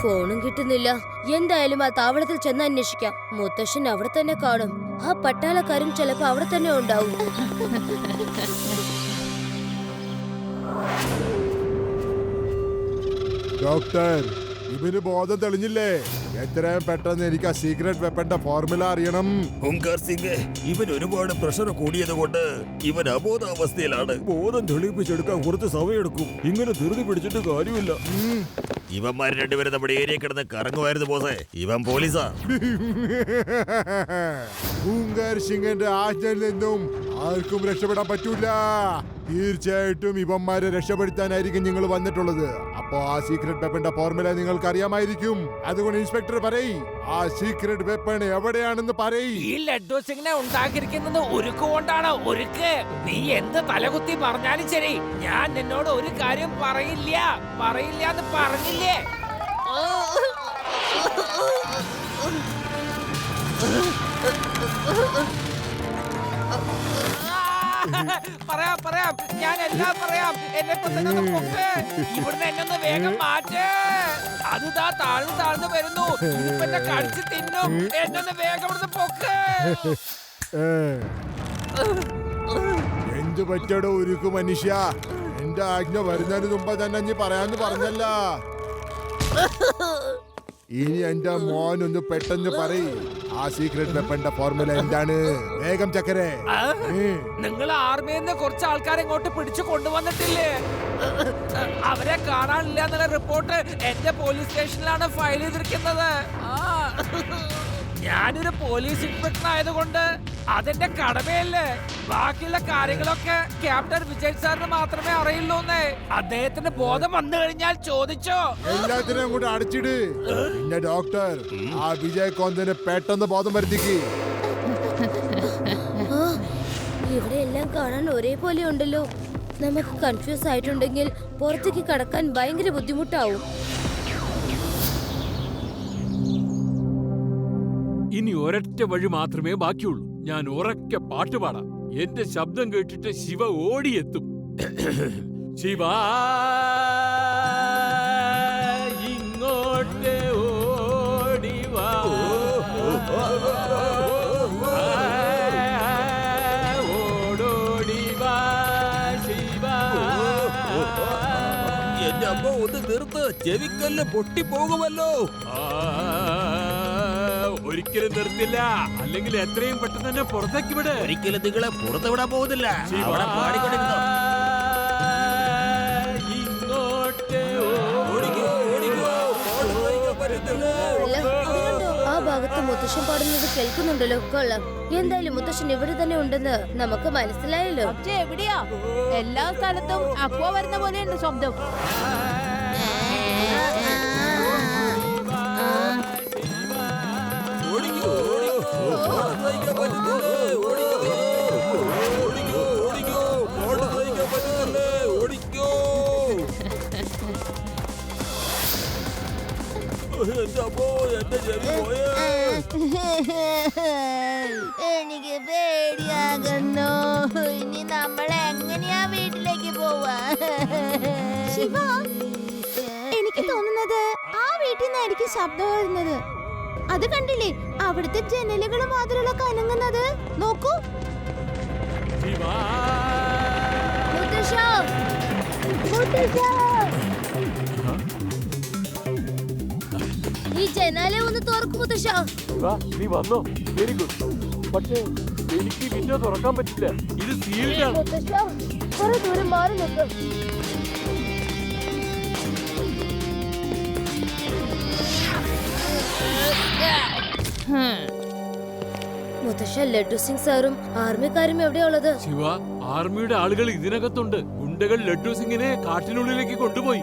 ഫോണും കിട്ടുന്നില്ല. എന്തായാലും ആ താവളത്തിൽ ചെന്ന് അന്വേഷിക്കാം. മുത്തശ്ശൻ അവിടെ തന്നെ കാണും. ആ പട്ടാളക്കാരും ചിലപ്പോ അവിടെ തന്നെ ഉണ്ടാവും. ഡോക്ടർ, ഇവന് ബോധം തെളിഞ്ഞില്ലേ? എത്രയും പെട്ടെന്ന് എനിക്ക് ആ സീക്രട്ട് വെപ്പന്റെ ഫോർമുല അറിയണം. ഹുങ്കാർ സിംഗ്, ഇവൻ ഒരുപാട് പ്രഷർ കൂടിയത് കൊണ്ട് ഇവൻ അബോധാവസ്ഥയിലാണ്. ബോധം തെളിയിപ്പിച്ചെടുക്കാൻ കുറച്ച് സമയമെടുക്കും. ഇങ്ങനെ ധൃതി പിടിച്ചിട്ട് കാര്യമില്ല. ഇവന്മാർ രണ്ടുപേരും നമ്മുടെ ഏരിയ കിടന്ന് കറങ്ങുമായിരുന്നു ബോസേ. ഇവൻ പോലീസാ. ഹുങ്കാർ സിംഗിന്റെ ആജ്ഞയിൽ നിന്നും ആർക്കും രക്ഷപ്പെടാൻ പറ്റൂല. തീർച്ചയായിട്ടും ഇവന്മാരെ രക്ഷപ്പെടുത്താനായിരിക്കും നിങ്ങൾ വന്നിട്ടുള്ളത്. അപ്പോ ആ സീക്രട്ട് വെപ്പന്റെ ഫോർമുല നിങ്ങൾക്ക് അറിയാമായിരിക്കും. അതുകൊണ്ട് ഇൻസ്പെക്ടർ പറയ്, ആ സീക്രട്ട് വെപ്പൺ എവിടെയാണെന്ന് പറയ്. ഈ ലഡ്ഡു സിംഗിനെ ഉണ്ടാക്കിയിരിക്കുന്നത് ഉരുക്ക് കൊണ്ടാണ്. ഉരുക്ക്. നീ എന്ത് തലകുത്തി പറഞ്ഞാലും ശരി, ഞാൻ നിന്നോട് ഒരു കാര്യം പറയില്ല എന്ന് പറഞ്ഞില്ലേ? പറയാം ഞാൻ എല്ലാം പറയാം. എന്നെ ഇവിടുന്ന് എന്നൊന്ന് വേഗം മാറ്റേ. അതാ താഴ്ന്നു വരുന്നു. എന്നെ കടിച്ച് തിന്നും. എന്നൊന്ന് വേഗം ഇവിടുന്ന് പൊക്ക്. എന്ത് പറ്റടോ ഉരുക്കു മനുഷ്യ? എന്റെ ആജ്ഞ വരുന്നതിന് മുമ്പ് തന്നെ നീ പറയാന്ന് പറഞ്ഞല്ല. ഇനി എന്റെ മോനൊന്ന് പെട്ടെന്ന് പറയ്, ആ സീക്രട്ട് വെപ്പന്റെ ഫോർമുല എന്താണ്? വേഗം ചക്കരെ. നിങ്ങൾ ആർമിയിൽ നിന്ന് കുറച്ച് ആൾക്കാരെ ഇങ്ങോട്ട് പിടിച്ചു കൊണ്ടുവന്നിട്ടില്ലേ? അവരെ കാണാനില്ല എന്നുള്ള റിപ്പോർട്ട് എന്റെ പോലീസ് സ്റ്റേഷനിലാണ് ഫയൽ ചെയ്തിരിക്കുന്നത്. ഞാനൊരു പോലീസ് ഇൻസ്പെക്ടർ ആയതുകൊണ്ട് അതെന്റെ കടമയല്ലേ. ബാക്കിയുള്ള കാര്യങ്ങളൊക്കെ ക്യാപ്റ്റൻ വിജയ് സാറിന് മാത്രമേ അറിയുള്ളൂന്നേ. അദ്ദേഹത്തിന് ബോധം വന്നു കഴിഞ്ഞാൽ ചോദിച്ചോ. എല്ലാത്തിനും അങ്ങോട്ട് അടച്ചിട്. പിന്നെ ഡോക്ടർ, ആ വിജയ് കോന്തിന് പെട്ടെന്ന് ബോധം വരുത്തിക്ക്. ഇവിടെ എല്ലാം കാണാൻ ഒരേപോലെ ഉണ്ടല്ലോ. നമുക്ക് കൺഫ്യൂസ് ആയിട്ടുണ്ടെങ്കിൽ പുറത്തേക്ക് കടക്കാൻ ഭയങ്കര ബുദ്ധിമുട്ടാവും. ഇനി ഒരൊറ്റ വഴി മാത്രമേ ബാക്കിയുള്ളൂ. ഞാൻ ഉറക്കെ പാട്ടുപാടാം. എന്റെ ശബ്ദം കേട്ടിട്ട് ശിവ ഓടിയെത്തും. ശിവ ഇങ്ങോട്ട് ഓടിവാ, ഓടോടിവാ ശിവ. എന്റെ അമ്മ ഒന്ന് നിർത്ത്, ചെവിക്കല്ല് പൊട്ടിപ്പോകുമല്ലോ. ഒരിക്കലും നിർത്തില്ല, അല്ലെങ്കിൽ എത്രയും പെട്ടെന്ന് തന്നെ പുറത്തേക്ക് വിട്. ഒരിക്കലും നിങ്ങളെ പുറത്ത് വിടാൻ പോകുന്നില്ല. അവിടെ പാടിക്കൊണ്ടിരുന്നോ. ഇങ്ങോട്ട് ആ ഭാഗത്ത് മുത്തശ്ശൻ പാടുന്നത് കേൾക്കുന്നുണ്ടല്ലോ. കൊള്ളാം. എന്തായാലും മുത്തശ്ശൻ ഇവിടെ തന്നെ ഉണ്ടെന്ന് നമുക്ക് മനസ്സിലായല്ലോ. എവിടെയാ? എല്ലാ സ്ഥലത്തും അക്വ വരുന്ന പോലെയുണ്ട് ശബ്ദം. എനിക്ക് പേടിയാകുന്നു. ഇനി നമ്മൾ എങ്ങനെയാ വീട്ടിലേക്ക് പോവാ? ശിവ, എനിക്ക് തോന്നുന്നത് ആ വീട്ടിൽ നിന്നായിരിക്കും ശബ്ദം വരുന്നത്. അത് കണ്ടില്ലേ, അവിടുത്തെ ജനലുകളും വാതിലുകളൊക്കെ അനങ്ങുന്നത് നോക്കൂ. ഈ ജനാലെ ഒന്ന് തുറക്കൂ മുത്തശ്ശ. നീ വന്നോ? Very good. പക്ഷേ എനിക്ക് വിൻഡോ തുറക്കാൻ പറ്റില്ല. ഇത് സീൽഡ് ആണ്. മുത്തശ്ശ, കുറെ ദൂരം മാറി നിൽക്കും. മുത്തശ്ശ, ലഡ്ഡു സിംഗ് സാറും ആർമിക്കാരും എവിടെയാ ഉള്ളത്? ശിവ, ആർമിയുടെ ആളുകൾ ഇതിനകത്തുണ്ട്. ഗുണ്ടകൾ ലഡ്ഡു സിംഗിനെ കാട്ടിനുള്ളിലേക്ക് കൊണ്ടുപോയി.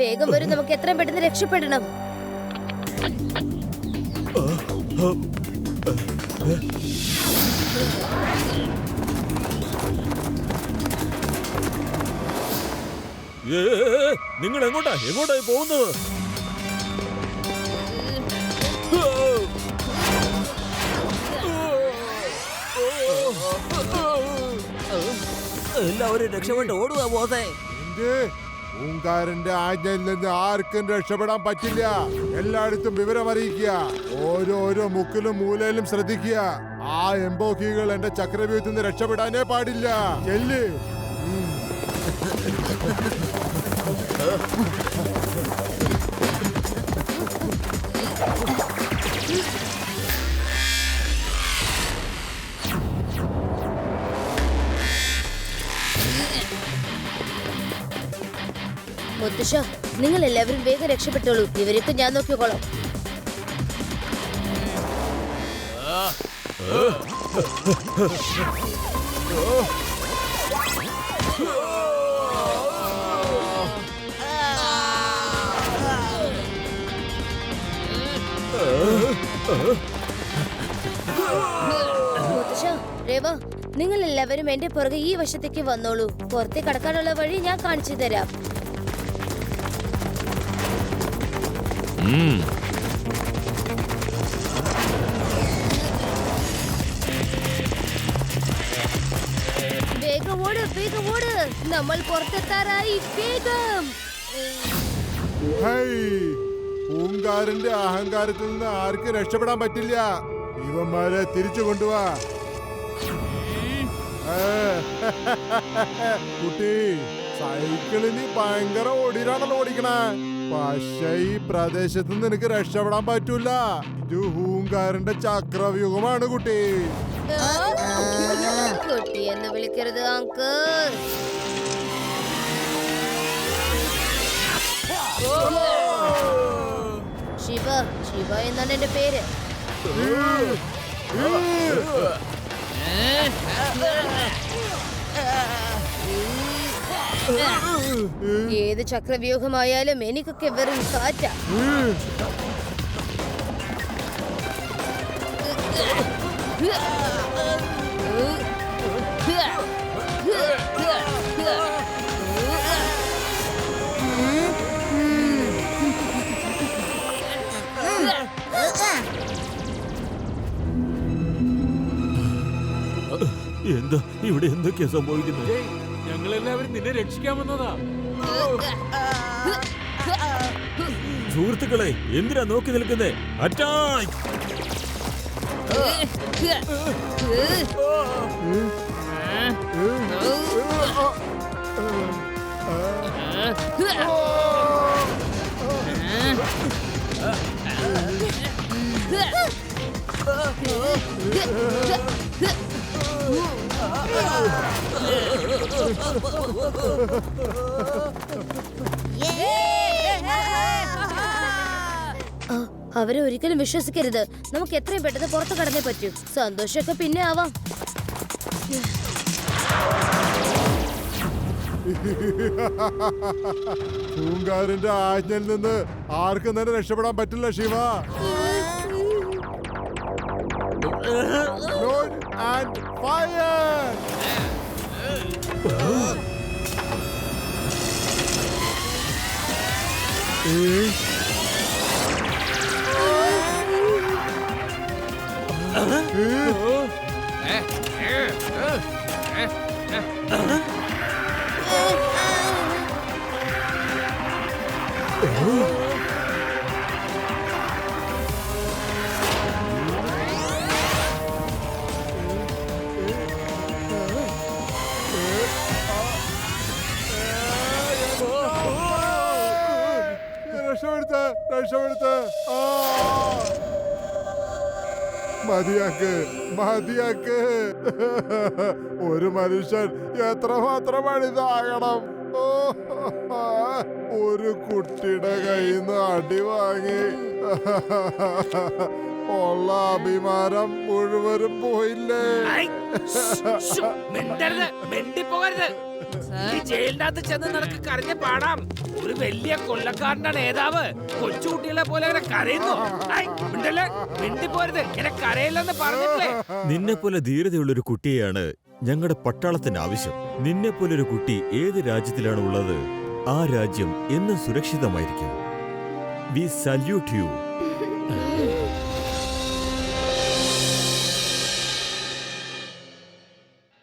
വേഗം വരും, നമുക്ക് എത്രയും പെട്ടെന്ന് രക്ഷപ്പെടണം. നിങ്ങൾ എങ്ങോട്ടായി പോകുന്നത്? എല്ലാവരും രക്ഷപ്പെട്ട് ഓടുക ബോസേ. എന്ത്? പൂങ്കാരന്റെ ആജ്ഞയിൽ നിന്ന് ആർക്കും രക്ഷപ്പെടാൻ പറ്റില്ല. എല്ലായിടത്തും വിവരം അറിയിക്കുക. ഓരോരോ മുക്കിലും മൂലയിലും ശ്രദ്ധിക്കുക. ആ എംബോക്കികൾ എന്റെ ചക്രവ്യൂഹത്തിൽ നിന്ന് രക്ഷപ്പെടാനേ പാടില്ല. ചെല്ല്. മുത്തശ്ശ, നിങ്ങൾ എല്ലാവരും വേഗം രക്ഷപ്പെട്ടോളൂ. ഇവരൊക്കെ ഞാൻ നോക്കിക്കോളാം. മുത്തശ്ശ, രേവ, നിങ്ങൾ എല്ലാവരും എന്റെ പുറകെ ഈ വശത്തേക്ക് വന്നോളൂ. പുറത്തേക്ക് കടക്കാനുള്ള വഴി ഞാൻ കാണിച്ചു തരാം. വേഗം ഓട്, വേഗം ഓട്. നമ്മൾ പുറത്തെത്താറായി. വേഗം. ഹൈ, പൂങ്കാരന്റെ അഹങ്കാരത്തിൽ നിന്ന് ആർക്കും രക്ഷപ്പെടാൻ പറ്റില്ല. ഇവന്മാരെ തിരിച്ചു കൊണ്ടുവാ. കുട്ടി, സൈക്കിളിന് ഭയങ്കര ഓടിയിലാണല്ലോ ഓടിക്കണേ. പക്ഷേ ഈ പ്രദേശത്ത് നിന്ന് എനിക്ക് രക്ഷപ്പെടാൻ പറ്റൂല. ഇത് പൂങ്കാരന്റെ ചക്രവ്യൂഹമാണ് കുട്ടി. കുട്ടി എന്ന് വിളിക്കരുത് അങ്കിൾ. ശിവ, ശിവ എന്നാണ് എന്റെ പേര്. ഏത് ചക്രവ്യൂഹമായാലും എനിക്കൊക്കെ വെറും കാറ്റ. എന്താ ഇവിടെ എന്തൊക്കെയാ സംഭവിക്കുന്നത്? ഞങ്ങളെല്ലാവരും നിന്നെ രക്ഷിക്കാൻ വന്നതാ. സുഹൃത്തുക്കളെ, എന്തിനാ നോക്കി നിൽക്കുന്നേ? അറ്റാക്ക്! അവരെ ഒരിക്കലും വിശ്വസിക്കരുത്. നമുക്ക് എത്രയും പെട്ടെന്ന് പുറത്തു കടന്നേ പറ്റൂ. സന്തോഷമൊക്കെ പിന്നെ ആവാം. പൂങ്കാരന്റെ ആജ്ഞയിൽ നിന്ന് ആർക്കും തന്നെ രക്ഷപ്പെടാൻ പറ്റില്ല ശിവ. Load and fire! രക്ഷപ്പെടുത്ത്. മതിയാക്ക്. ഒരു മനുഷ്യൻ എത്രമാത്രം ഇതാകണം? ഒരു കുട്ടിയുടെ കയ്യിൽ നിന്ന് അടി വാങ്ങി ഉള്ള അഭിമാനം മുഴുവനും പോയില്ലേ? ഈ ജയിലിനകത്ത് ചെന്ന് നിനക്ക് കരഞ്ഞ പാടാം. ഒരു വലിയ കൊല്ലക്കാരന്റെ നേതാവ് കൊച്ചുകുട്ടികളെ പോലെ അങ്ങനെ കരയുന്നു. മിണ്ടിപ്പോരുത്, ഇങ്ങനെ കരയില്ലെന്ന് പറഞ്ഞില്ലേ? നിന്നെ പോലെ ധീരതയുള്ളൊരു കുട്ടിയെയാണ് ഞങ്ങളുടെ പട്ടാളത്തിന് ആവശ്യം. നിന്നെ പോലൊരു കുട്ടി ഏത് രാജ്യത്തിലാണ് ഉള്ളത്, ആ രാജ്യം എന്നും സുരക്ഷിതമായിരിക്കും. V salute U.